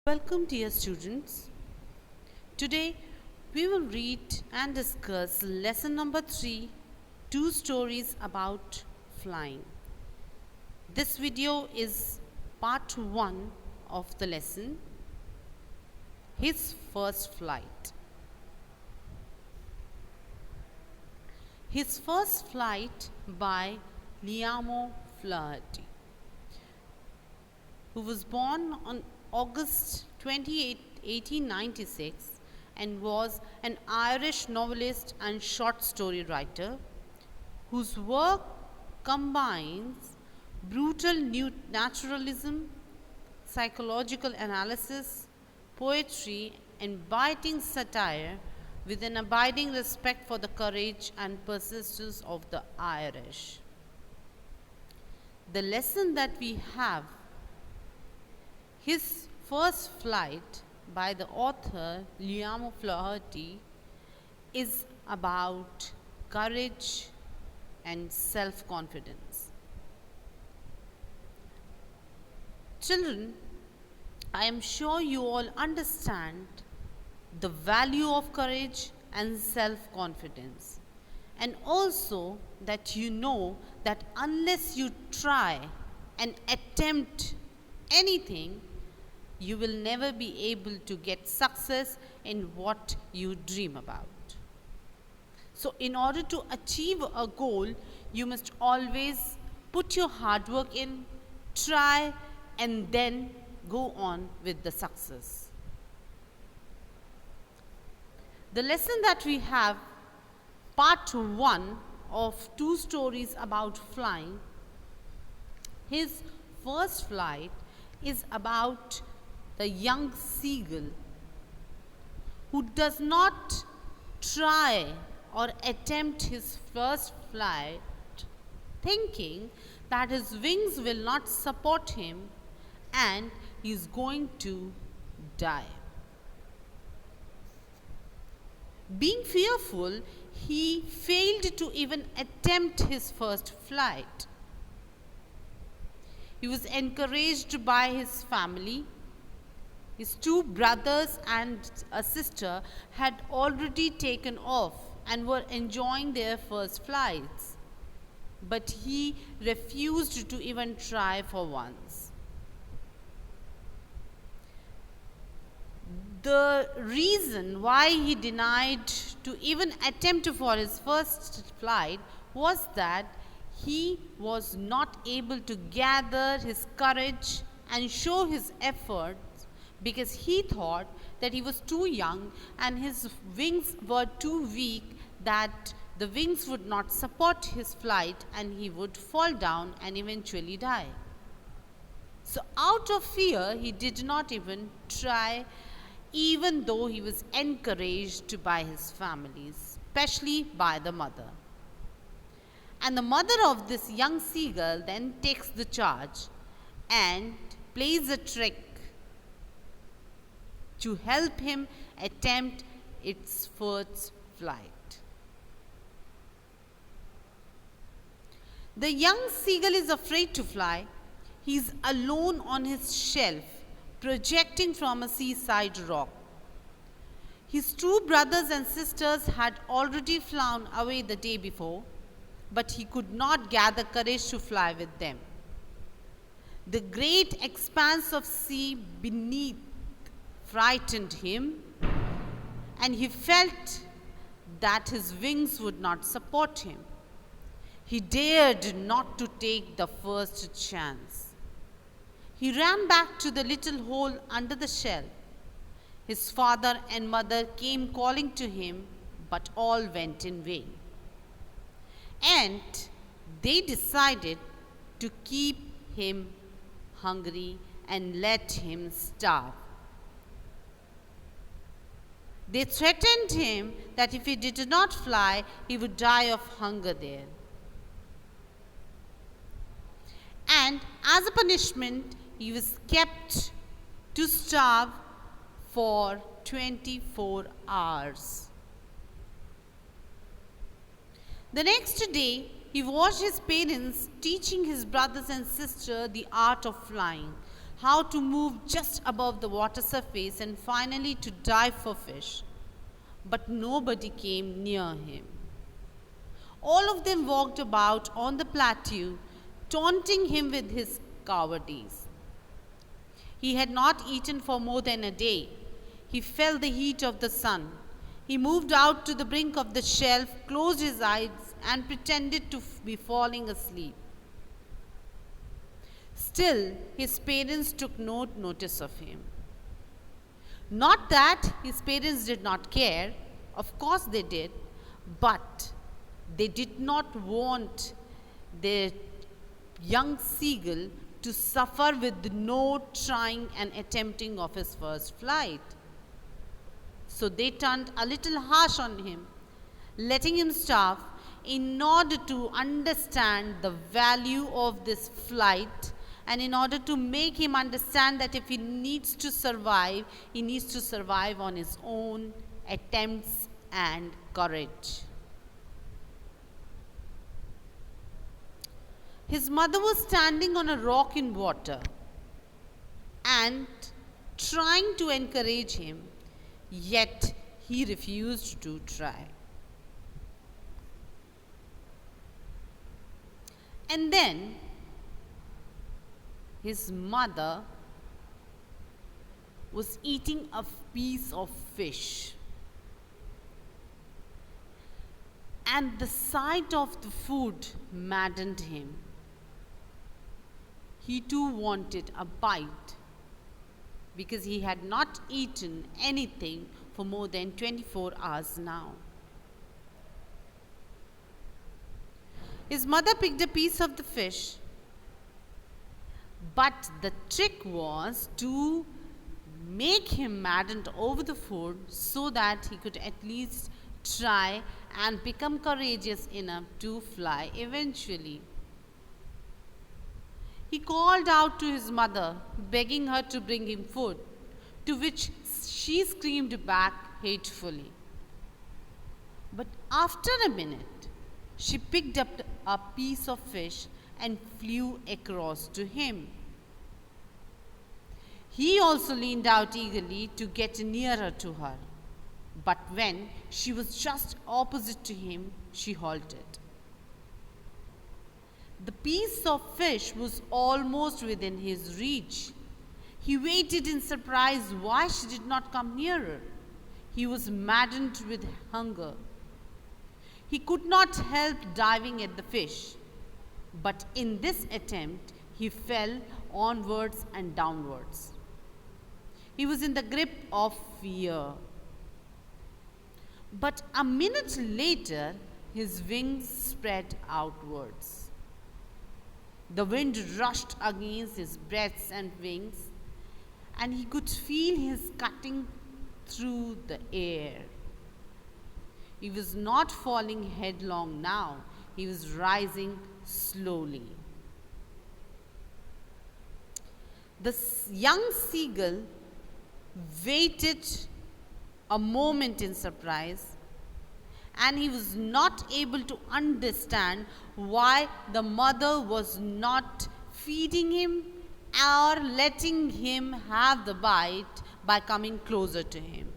Welcome, dear students. Today we will read and discuss lesson number 3, two stories about flying. This video is part 1 of the lesson, His First Flight. His First Flight by Guillermo Flaherty, who was born on August 28, 1896 and was an Irish novelist and short story writer whose work combines brutal naturalism, psychological analysis, poetry, and biting satire with an abiding respect for the courage and persistence of the Irish. The lesson that we have, His First Flight by the author Guillermo Flaherty, is about courage and self-confidence. Children, I am sure you all understand the value of courage and self-confidence, and also that you know that unless you try and attempt anything, you will never be able to get success in what you dream about. So in order to achieve a goal, you must always put your hard work in, try, and then go on with the success. The lesson that we have, part 1 of two stories about flying, His First Flight, is about the young seagull who does not try or attempt his first flight, thinking that his wings will not support him and he is going to die. Being fearful, he failed to even attempt his first flight. He was encouraged by his family. His two brothers and a sister had already taken off and were enjoying their first flights, but he refused to even try for once. The reason why he denied to even attempt for his first flight was that he was not able to gather his courage and show his efforts because he thought that he was too young and his wings were too weak, that the wings would not support his flight and he would fall down and eventually die. So out of fear, he did not even try, even though he was encouraged by his family, especially by the mother. And the mother of this young seagull then takes the charge and plays a trick to help him attempt its first flight. The young seagull is afraid to fly. He is alone on his shelf, projecting from a seaside rock. His two brothers and sisters had already flown away the day before, but he could not gather courage to fly with them. The great expanse of sea beneath frightened him, and he felt that his wings would not support him. He dared not to take the first chance. He ran back to the little hole under the shell. His father and mother came calling to him, but all went in vain. And they decided to keep him hungry and let him starve. They threatened him that if he did not fly, he would die of hunger there. And as a punishment, he was kept to starve for 24 hours. The next day, he watched his parents teaching his brothers and sister the art of flying, how to move just above the water surface and finally to dive for fish. But nobody came near him. All of them walked about on the plateau, taunting him with his cowardice. He had not eaten for more than a day. He felt the heat of the sun. He moved out to the brink of the shelf, closed his eyes, and pretended to be falling asleep. Still, his parents took no notice of him. Not that his parents did not care, of course they did, but they did not want their young seagull to suffer with no trying and attempting of his first flight. So they turned a little harsh on him, letting him starve in order to understand the value of this flight and in order to make him understand that if he needs to survive, he needs to survive on his own attempts and courage. His mother was standing on a rock in water and trying to encourage him, yet he refused to try. And then his mother was eating a piece of fish. And the sight of the food maddened him. He too wanted a bite because he had not eaten anything for more than 24 hours now. His mother picked a piece of the fish, but the trick was to make him maddened over the food so that he could at least try and become courageous enough to fly eventually. He called out to his mother, begging her to bring him food, to which she screamed back hatefully. But after a minute, she picked up a piece of fish and flew across to him. He also leaned out eagerly to get nearer to her. But when she was just opposite to him, she halted. The piece of fish was almost within his reach. He waited in surprise why she did not come nearer. He was maddened with hunger. He could not help diving at the fish, but in this attempt, he fell onwards and downwards. He was in the grip of fear. But a minute later, his wings spread outwards. The wind rushed against his breast and wings, and he could feel his cutting through the air. He was not falling headlong now, he was rising slowly. The young seagull waited a moment in surprise, and he was not able to understand why the mother was not feeding him or letting him have the bite by coming closer to him.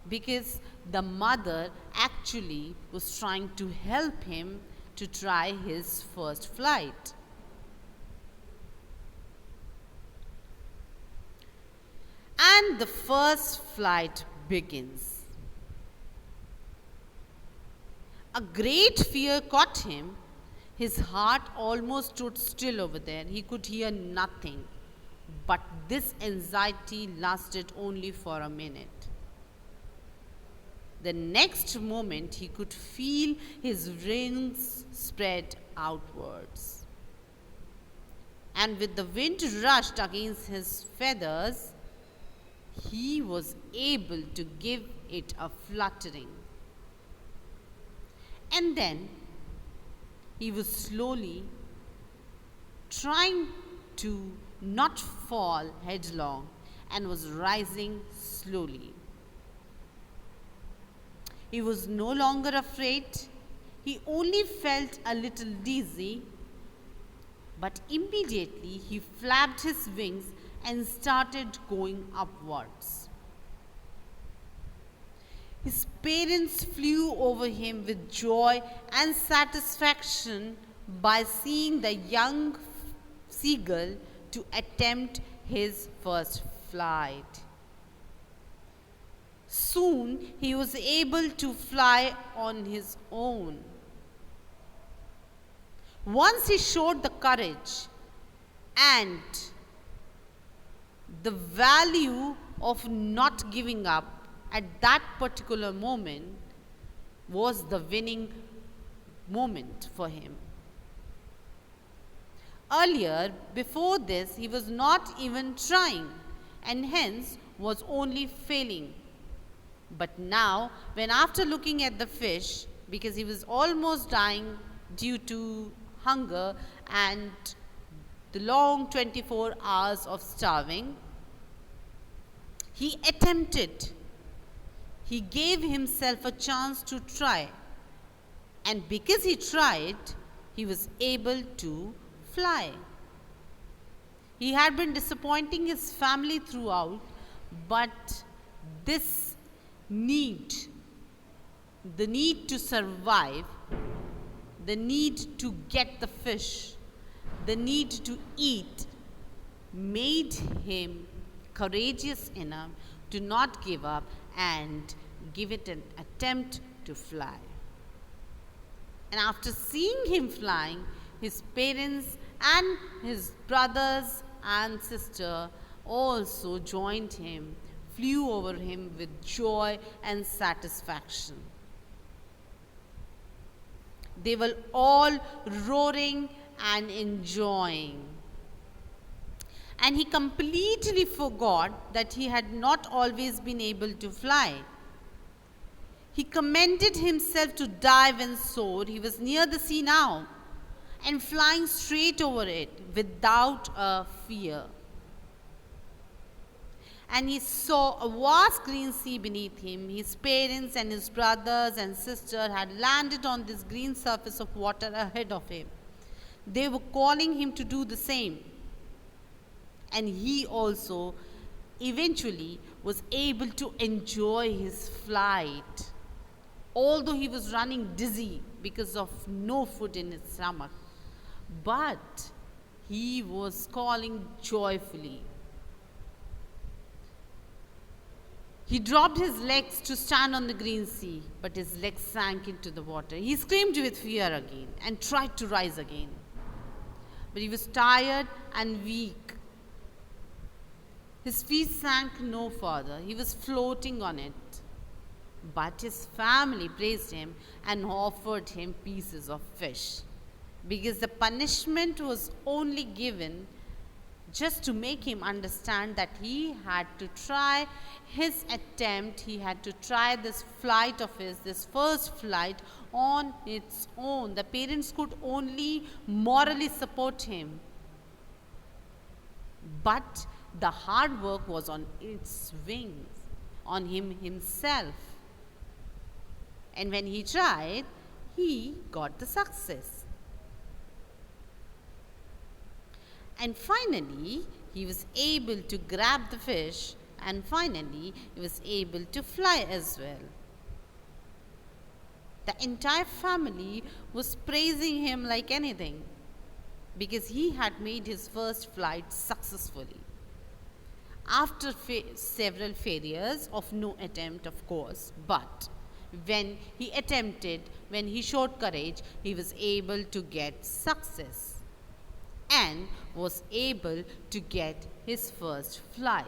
Because the mother actually was trying to help him to try his first flight. And the first flight begins. A great fear caught him. His heart almost stood still over there. He could hear nothing. But this anxiety lasted only for a minute. The next moment, he could feel his wings spread outwards. And with the wind rushed against his feathers, he was able to give it a fluttering. And then he was slowly trying to not fall headlong and was rising slowly. He was no longer afraid. He only felt a little dizzy. but immediately he flapped his wings and started going upwards. His parents flew over him with joy and satisfaction by seeing the young seagull to attempt his first flight. Soon he was able to fly on his own. Once he showed the courage and the value of not giving up at that particular moment was the winning moment for him. Earlier, before this, he was not even trying and hence was only failing. But now, when after looking at the fish, because he was almost dying due to hunger and the long 24 hours of starving, he attempted. He gave himself a chance to try. And because he tried, he was able to fly. He had been disappointing his family throughout, but this need, the need to survive, the need to get the fish, the need to eat, made him courageous enough to not give up and give it an attempt to fly. And after seeing him flying, his parents and his brothers and sister also joined him, flew over him with joy and satisfaction. They were all roaring and enjoying. And he completely forgot that he had not always been able to fly. He commended himself to dive and soar. He was near the sea now and flying straight over it without a fear. And he saw a vast green sea beneath him. His parents and his brothers and sister had landed on this green surface of water ahead of him. They were calling him to do the same. And he also eventually was able to enjoy his flight, although he was running dizzy because of no food in his stomach. But he was calling joyfully. He dropped his legs to stand on the green sea, but his legs sank into the water. He screamed with fear again and tried to rise again. But he was tired and weak. His feet sank no further. He was floating on it. But his family praised him and offered him pieces of fish, because the punishment was only given just to make him understand that he had to try his attempt, he had to try this flight of his, this first flight on its own. The parents could only morally support him, but the hard work was on its wings, on him himself. And when he tried, he got the success. And finally, he was able to grab the fish, and finally, he was able to fly as well. The entire family was praising him like anything, because he had made his first flight successfully. After several failures of no attempt, of course, but when he attempted, when he showed courage, he was able to get success and was able to get his first flight.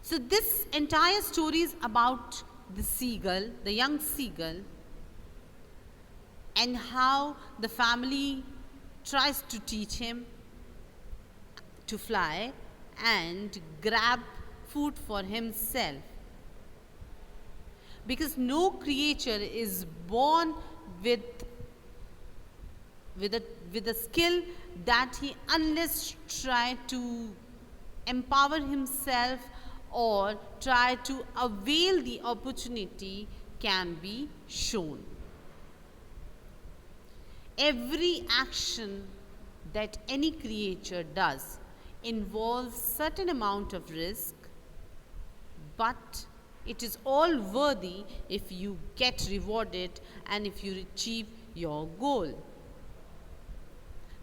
So this entire story is about the seagull, the young seagull, and how the family tries to teach him to fly and grab food for himself. Because no creature is born with a skill that he, unless try to empower himself or try to avail the opportunity, can be shown. Every action that any creature does involves certain amount of risk, but it is all worthy if you get rewarded and if you achieve your goal.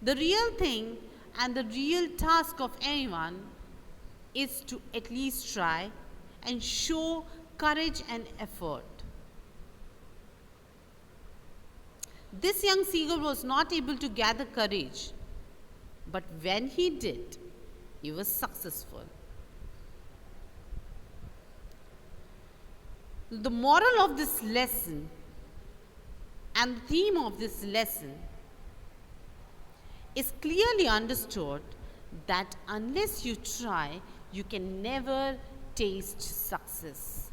The real thing and the real task of anyone is to at least try and show courage and effort. This young seagull was not able to gather courage, but when he did, he was successful. The moral of this lesson and the theme of this lesson is clearly understood that unless you try, you can never taste success.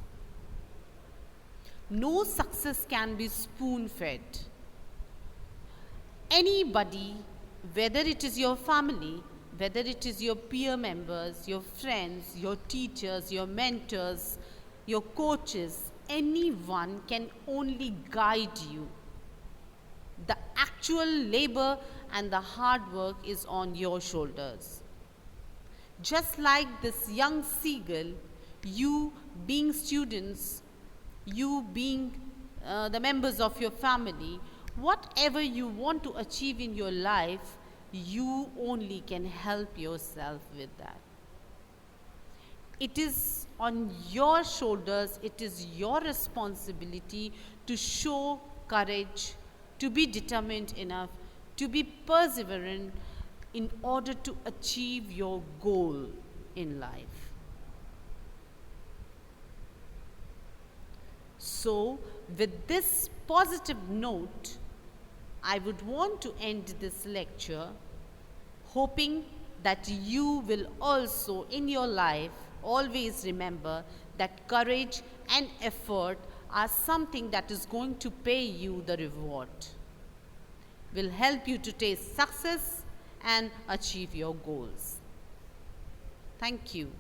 No success can be spoon-fed. Anybody, whether it is your family, whether it is your peer members, your friends, your teachers, your mentors, your coaches, anyone can only guide you. The actual labor and the hard work is on your shoulders. Just like this young seagull, you being students, you being the members of your family, whatever you want to achieve in your life, you only can help yourself with that. It is on your shoulders, it is your responsibility to show courage, to be determined enough, to be perseverant in order to achieve your goal in life. So, with this positive note, I would want to end this lecture, hoping that you will also in your life always remember that courage and effort are something that is going to pay you the reward, will help you to taste success and achieve your goals. Thank you.